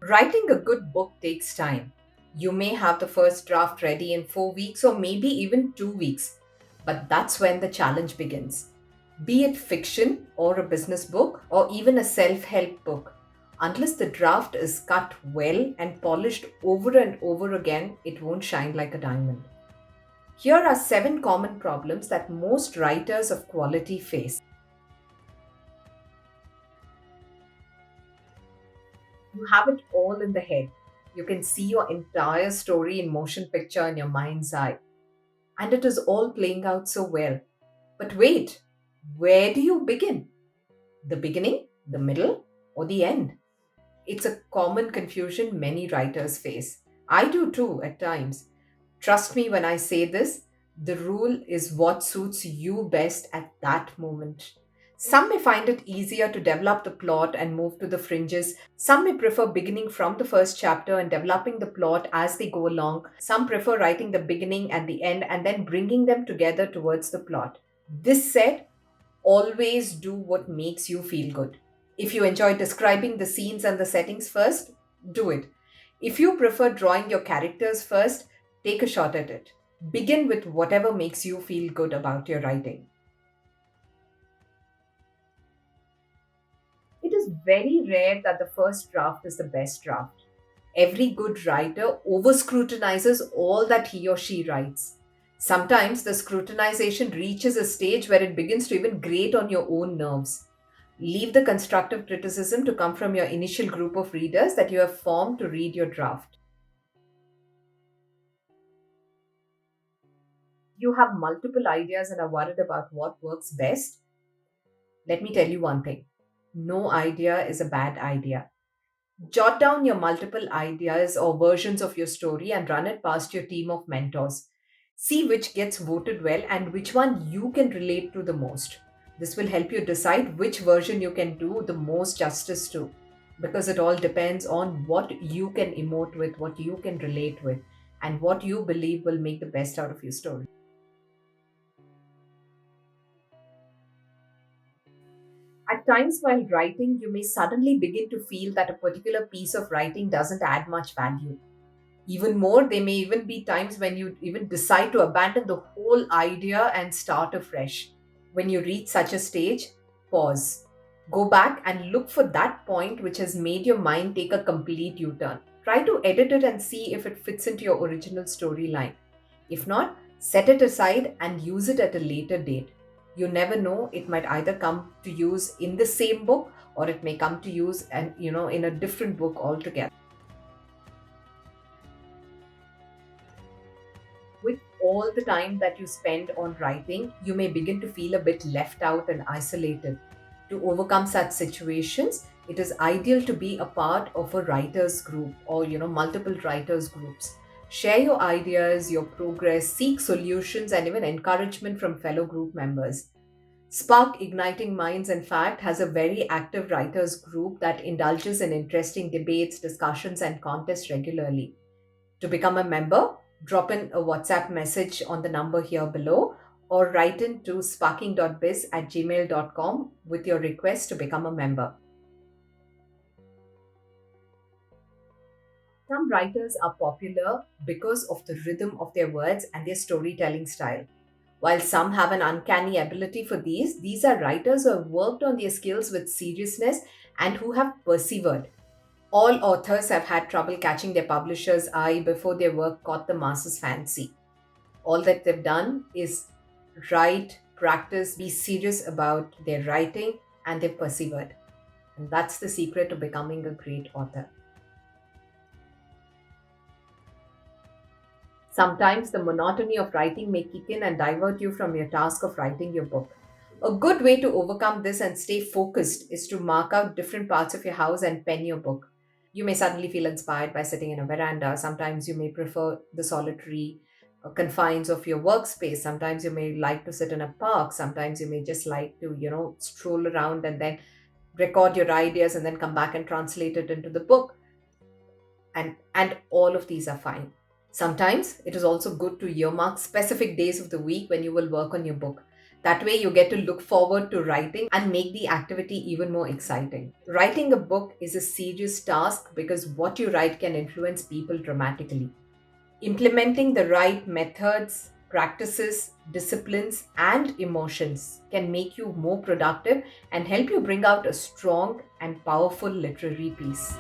Writing a good book takes time. You may have the first draft ready in 4 weeks or maybe even 2 weeks, but that's when the challenge begins. Be it fiction or a business book or even a self help book, unless the draft is cut well and polished over and over again, it won't shine like a diamond. Here are 7 common problems that most writers of quality face. You have it all in the head. You can see your entire story in motion picture in your mind's eye. And it is all playing out so well. But wait, where do you begin? The beginning, the middle, or the end? It's a common confusion many writers face. I do too at times. Trust me when I say this, the rule is what suits you best at that moment. Some may find it easier to develop the plot and move to the fringes. Some may prefer beginning from the first chapter and developing the plot as they go along. Some prefer writing the beginning and the end and then bringing them together towards the plot. This said, always do what makes you feel good. If you enjoy describing the scenes and the settings first, do it. If you prefer drawing your characters first, take a shot at it. Begin with whatever makes you feel good about your writing. It is very rare that the first draft is the best draft. Every good writer over scrutinizes all that he or she writes. Sometimes the scrutinization reaches a stage where it begins to even grate on your own nerves. Leave the constructive criticism to come from your initial group of readers that you have formed to read your draft. You have multiple ideas and are worried about what works best. Let me tell you one thing, no idea is a bad idea. Jot down your multiple ideas or versions of your story and run it past your team of mentors. See which gets voted well and which one you can relate to the most. This will help you decide which version you can do the most justice to, because it all depends on what you can emote with, what you can relate with, and what you believe will make the best out of your story. At times while writing, you may suddenly begin to feel that a particular piece of writing doesn't add much value. Even more, there may even be times when you even decide to abandon the whole idea and start afresh. When you reach such a stage, pause. Go back and look for that point which has made your mind take a complete U turn. Try to edit it and see if it fits into your original storyline. If not, set it aside and use it at a later date. You never know, it might either come to use in the same book or it may come to use and in a different book altogether. With all the time that you spend on writing, you may begin to feel a bit left out and isolated. To overcome such situations, it is ideal to be a part of a writers group or multiple writers groups. Share your ideas, your progress, seek solutions and even encouragement from fellow group members. Spark Igniting Minds, in fact, has a very active writers group that indulges in interesting debates, discussions, and contests regularly. To become a member, drop in a WhatsApp message on the number here below or write in to sparking.biz@gmail.com with your request to become a member. Some writers are popular because of the rhythm of their words and their storytelling style. While some have an uncanny ability for these are writers who have worked on their skills with seriousness and who have persevered. All authors have had trouble catching their publisher's eye before their work caught the masses' fancy. All that they've done is write, practice, be serious about their writing, and they've persevered. And that's the secret to becoming a great author. Sometimes the monotony of writing may kick in and divert you from your task of writing your book. A good way to overcome this and stay focused is to mark out different parts of your house and pen your book. You may suddenly feel inspired by sitting in a veranda. Sometimes you may prefer the solitary confines of your workspace. Sometimes you may like to sit in a park. Sometimes you may just like to, stroll around and then record your ideas and then come back and translate it into the book. And all of these are fine. Sometimes it is also good to earmark specific days of the week when you will work on your book. That way, you get to look forward to writing and make the activity even more exciting. Writing a book is a serious task because what you write can influence people dramatically. Implementing the right methods, practices, disciplines, and emotions can make you more productive and help you bring out a strong and powerful literary piece.